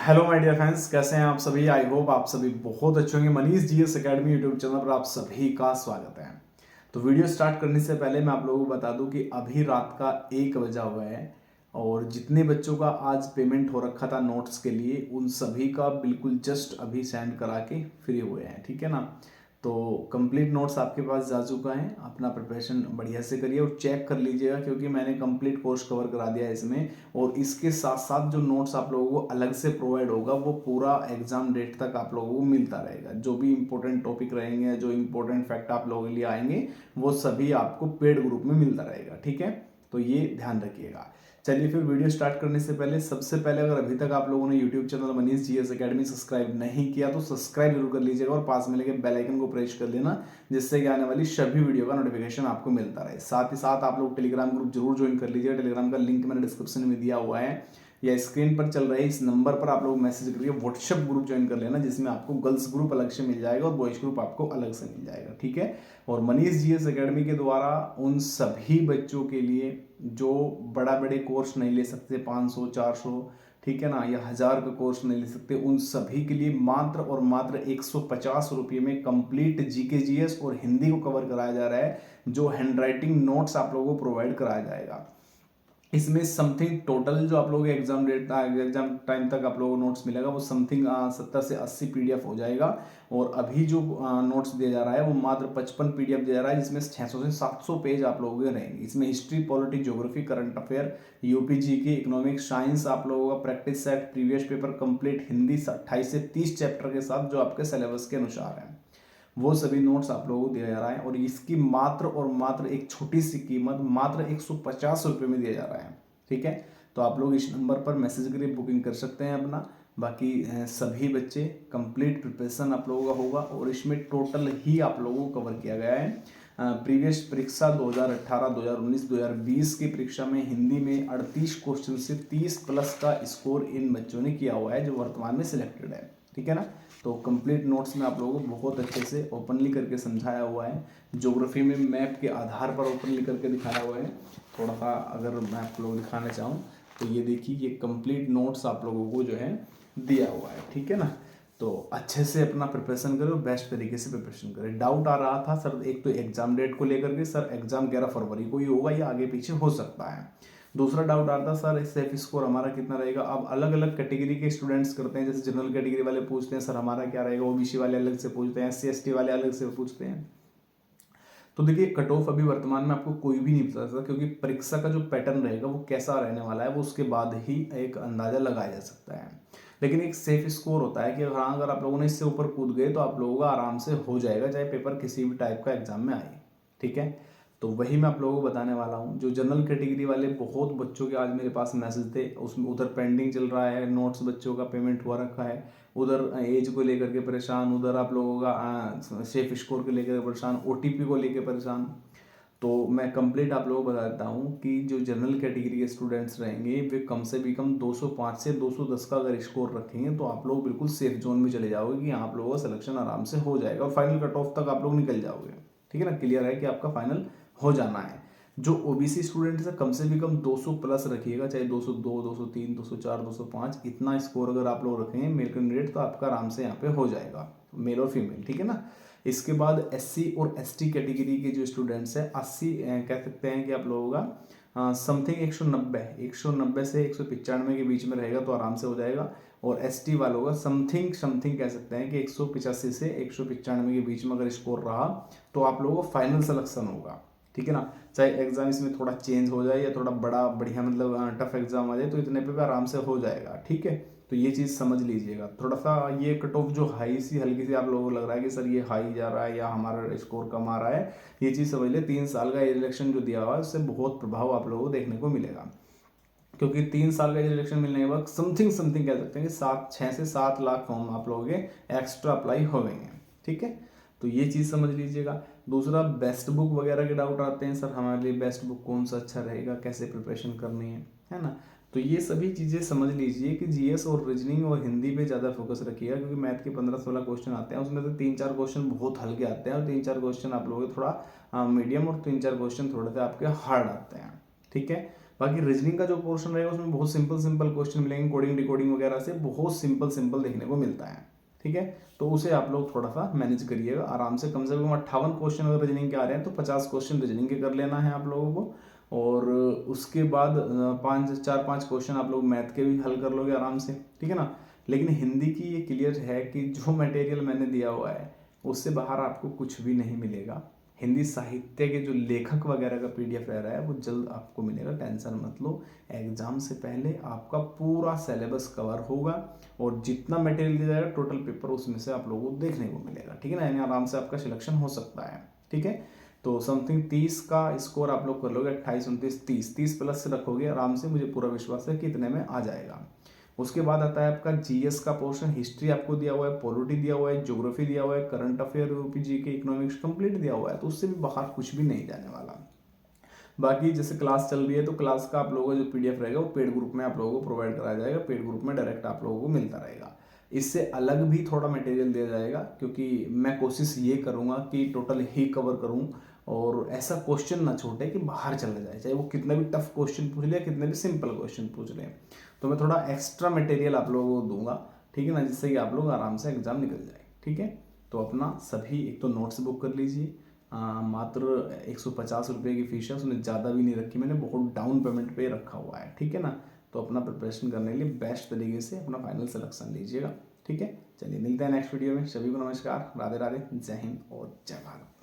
Hello my dear friends, कैसे हैं आप सभी। आई होप आप सभी बहुत अच्छे होंगे। Manish GS academy YouTube channel पर आप सभी का स्वागत है। तो वीडियो स्टार्ट करने से पहले मैं आप लोगों को बता दूं कि अभी रात का 1 बजा हुआ है और जितने बच्चों का आज पेमेंट हो रखा था नोट्स के लिए उन सभी का बिल्कुल जस्ट अभी सेंड करा के फ्री हुए हैं, ठीक है ना। तो कंप्लीट नोट्स आपके पास जा चुका है। अपना प्रिपरेशन बढ़िया से करिए और चेक कर लीजिएगा क्योंकि मैंने कंप्लीट कोर्स कवर करा दिया है इसमें। और इसके साथ साथ जो नोट्स आप लोगों को अलग से प्रोवाइड होगा वो पूरा एग्जाम डेट तक आप लोगों को मिलता रहेगा। जो भी इंपॉर्टेंट टॉपिक रहेंगे, जो इंपॉर्टेंट फैक्ट आप लोगों के लिए आएंगे वो सभी आपको पेड ग्रुप में मिलता रहेगा, ठीक है। तो ये ध्यान रखिएगा। चलिए फिर वीडियो स्टार्ट करने से पहले सबसे पहले अगर अभी तक आप लोगों ने YouTube channel Manish GS academy subscribe नहीं किया तो सब्सक्राइब जरूर कर लीजिएगा और पास में लगे बेल आइकन को प्रेस कर लेना, जिससे कि आने वाली सभी वीडियो का नोटिफिकेशन आपको मिलता रहे। साथ ही साथ आप लोग टेलीग्राम ग्रुप जरूर ज्वाइन कर लीजिएगा। टेलीग्राम का लिंक मैंने डिस्क्रिप्शन में दिया हुआ है या स्क्रीन पर चल रहे इस नंबर पर आप लोग मैसेज करके व्हाट्सएप ग्रुप ज्वाइन कर लेना, जिसमें आपको गर्ल्स ग्रुप अलग से मिल जाएगा और बॉयज ग्रुप आपको अलग से मिल जाएगा, ठीक है। और मनीष जीएस एकेडमी के द्वारा उन सभी बच्चों के लिए जो बड़ा बड़े कोर्स नहीं ले सकते, 500 400, ठीक है ना, या 1000 का कोर्स नहीं ले सकते, उन सभी के लिए मात्र और मात्र 150 रुपये में कंप्लीट जीके जीएस और हिंदी को कवर कराया जा रहा है। जो हैंड राइटिंग नोट्स आप लोगों को प्रोवाइड कराया जाएगा, इसमें समथिंग टोटल जो आप लोगों के एग्जाम टाइम तक आप लोगों को नोट्स मिलेगा वो समथिंग 70 से 80 पीडीएफ हो जाएगा। और अभी जो नोट्स दिया जा रहा है वो मात्र 55 पीडीएफ दिया जा रहा है, जिसमें 600 से 700 पेज आप लोगों के रहेंगे। इसमें history, politics, geography, current affair, UP GK, economics, science आप लोगों का practice set, previous paper complete, Hindi 28 से 30 चैप्टर के साथ जो आपके सिलेबस के अनुसार है वो सभी नोट्स आप लोगों को दिया जा रहा है। और इसकी मात्र और मात्र एक छोटी सी कीमत मात्र 150 रुपये में दिया जा रहा है, ठीक है। तो आप लोग इस नंबर पर मैसेज करके बुकिंग कर सकते हैं अपना। बाकी सभी बच्चे कंप्लीट प्रिपरेशन आप लोगों का होगा और इसमें टोटल ही आप लोगों को कवर किया गया है। प्रीवियस परीक्षा 2018, 2019, 2020 की परीक्षा में हिंदी में 38 क्वेश्चन से 30 प्लस का स्कोर इन बच्चों ने किया हुआ है जो वर्तमान में सिलेक्टेड है, ठीक है ना। तो कंप्लीट नोट्स में आप लोगों को बहुत अच्छे से ओपनली करके समझाया हुआ है। ज्योग्राफी में मैप के आधार पर ओपनली करके दिखाया हुआ है। थोड़ा सा अगर मैं आप लोगों को दिखाना चाहूँ तो ये देखिए, ये कंप्लीट नोट्स आप लोगों को जो है दिया हुआ है, ठीक है ना। तो अच्छे से अपना प्रिपरेशन करो, बेस्ट तरीके से प्रिपरेशन करें। डाउट आ रहा था सर, एक तो एग्जाम डेट को लेकर के, सर एग्जाम 11 फरवरी को ही होगा या आगे पीछे हो सकता है। दूसरा डाउट आता सर सेफ स्कोर हमारा कितना रहेगा। अब अलग अलग कैटेगरी के स्टूडेंट्स करते हैं, जैसे जनरल कैटेगरी वाले पूछते हैं सर हमारा क्या रहेगा, ओबीसी वाले अलग से पूछते हैं, एससी एसटी वाले अलग से पूछते हैं। तो देखिए कट ऑफ अभी वर्तमान में आपको कोई भी नहीं बता सकता, क्योंकि परीक्षा का जो पैटर्न रहेगा वो कैसा रहने वाला है वो उसके बाद ही एक अंदाजा लगाया जा सकता है। लेकिन एक सेफ स्कोर होता है कि हाँ अगर आप लोगों ने इससे ऊपर कूद गए तो आप लोगों का आराम से हो जाएगा, चाहे पेपर किसी भी टाइप का एग्जाम में आए, ठीक है। तो वही मैं आप लोगों को बताने वाला हूँ। जो जनरल कैटेगरी वाले बहुत बच्चों के आज मेरे पास मैसेज थे, उसमें उधर पेंडिंग चल रहा है, नोट्स बच्चों का पेमेंट हुआ रखा है, उधर एज को लेकर के परेशान, उधर आप लोगों का सेफ स्कोर को लेकर परेशान, ओटीपी को लेकर परेशान। तो मैं कंप्लीट आप लोगों को बता देता हूँ कि जो जनरल कैटेगरी के स्टूडेंट्स रहेंगे वे कम से भी कम 205 से 210 का अगर स्कोर रखेंगे तो आप लोग बिल्कुल सेफ जोन में चले जाओगे कि आप लोगों का सिलेक्शन आराम से हो जाएगा और फाइनल कट ऑफ तक आप लोग निकल जाओगे, ठीक है ना। क्लियर है कि आपका फाइनल हो जाना है। जो ओबीसी स्टूडेंट है कम से भी कम 200 प्लस रखिएगा, चाहे 202, 203, 204, 205 इतना स्कोर अगर आप लोग रखेंगे मेल कैंडिडेट तो आपका आराम से यहाँ पे हो जाएगा, मेल और फीमेल, ठीक है ना। इसके बाद एससी और एसटी कैटेगरी के जो स्टूडेंट्स हैं 80 कह सकते हैं कि आप लोगों का समथिंग 190 से 195 के बीच में रहेगा तो आराम से हो जाएगा। और एसटी वालों का समथिंग समथिंग कह सकते हैं कि 185 से 195 के बीच में अगर स्कोर रहा तो आप लोगों को फाइनल सिलेक्शन होगा, ठीक है ना। चाहे एग्जाम इसमें थोड़ा चेंज हो जाए या थोड़ा बड़ा बढ़िया मतलब टफ एग्जाम आ जाए तो इतने पे भी आराम से हो जाएगा, ठीक है। तो ये चीज़ समझ लीजिएगा। थोड़ा सा ये कट ऑफ जो हाई सी हल्की सी आप लोगों को लग रहा है कि सर ये हाई जा रहा है या हमारा स्कोर कम आ रहा है, ये चीज़ समझ ले 3 साल का इलेक्शन जो दिया हुआ है उससे बहुत प्रभाव आप लोगों को देखने को मिलेगा। क्योंकि 3 साल का इलेक्शन मिलने के बाद समथिंग समथिंग कह सकते हैं कि 6 से 7 लाख फॉर्म आप लोगों के एक्स्ट्रा अप्लाई होंगे, ठीक है। तो ये चीज़ समझ लीजिएगा। दूसरा बेस्ट बुक वगैरह के डाउट आते हैं, सर हमारे लिए बेस्ट बुक कौन सा अच्छा रहेगा, कैसे प्रिपरेशन करनी है ना। तो ये सभी चीज़ें समझ लीजिए कि जीएस और रीजनिंग और हिंदी पे ज़्यादा फोकस रखिएगा, क्योंकि मैथ के 15-16 क्वेश्चन आते हैं, उसमें से 3-4 क्वेश्चन बहुत हल्के आते हैं और 3-4 क्वेश्चन आप लोगों के थोड़ा मीडियम और 3-4 क्वेश्चन थोड़े से आपके हार्ड आते हैं, ठीक है। बाकी रीजनिंग का जो पोर्शन रहेगा उसमें बहुत सिंपल सिंपल क्वेश्चन मिलेंगे, कोडिंग डिकोडिंग वगैरह से बहुत सिंपल सिंपल देखने को मिलता है। ठीक है, तो उसे आप लोग थोड़ा सा मैनेज करिएगा आराम से कम 58 क्वेश्चन अगर रीजनिंग के आ रहे हैं तो 50 क्वेश्चन रीजनिंग के कर लेना है आप लोगों को। और उसके बाद 5 क्वेश्चन आप लोग मैथ के भी हल कर लोगे आराम से। ठीक है ना। लेकिन हिंदी की ये क्लियर है कि जो मटेरियल मैंने दिया हुआ है उससे बाहर आपको कुछ भी नहीं मिलेगा। हिंदी साहित्य के जो लेखक वगैरह का पीडीएफ रह रहा है वो जल्द आपको मिलेगा, टेंशन मत लो। एग्जाम से पहले आपका पूरा सिलेबस कवर होगा और जितना मटेरियल दिया जाएगा टोटल पेपर उसमें से आप लोगों को देखने को मिलेगा। ठीक है ना, यानी आराम से आपका सिलेक्शन हो सकता है। ठीक है, तो समथिंग 30 का स्कोर आप लोग कर लोगे, 28 29 30 प्लस रखोगे आराम से, मुझे पूरा विश्वास है कि इतने में आ जाएगा। उसके बाद आता है आपका जीएस का पोर्शन। हिस्ट्री आपको दिया हुआ है, पॉलिटी दिया हुआ है, ज्योग्राफी दिया हुआ है, current affair, UP GK, economics complete दिया हुआ है, तो उससे भी बाहर कुछ भी नहीं जाने वाला। बाकी जैसे क्लास चल रही है तो क्लास का आप लोगों का जो पीडीएफ रहेगा वो पेड ग्रुप में आप लोगों को प्रोवाइड कराया जाएगा, पेड ग्रुप में डायरेक्ट आप लोगों को मिलता रहेगा। इससे अलग भी थोड़ा मटेरियल दिया जाएगा क्योंकि मैं कोशिश ये करूँगा कि टोटल ही कवर करूँ और ऐसा क्वेश्चन ना छूटे कि बाहर चला जाए, चाहे वो कितना भी टफ क्वेश्चन पूछ ले, कितने भी सिंपल क्वेश्चन पूछ रहे हैं। तो मैं थोड़ा एक्स्ट्रा मटेरियल आप लोगों को दूंगा। ठीक है ना, जिससे कि आप लोग आराम से एग्जाम निकल जाए। ठीक है, तो अपना सभी एक तो नोट्स बुक कर लीजिए। मात्र 150 रुपये की फीस है, उसमें ज़्यादा भी नहीं रखी मैंने, बहुत डाउन पेमेंट पे रखा हुआ है। ठीक है ना, तो अपना प्रिपरेशन करने के लिए बेस्ट तरीके से अपना फाइनल सिलेक्शन लीजिएगा। ठीक है, चलिए मिलते हैं नेक्स्ट वीडियो में। सभी को नमस्कार, राधे राधे, जय हिंद और जय भारत।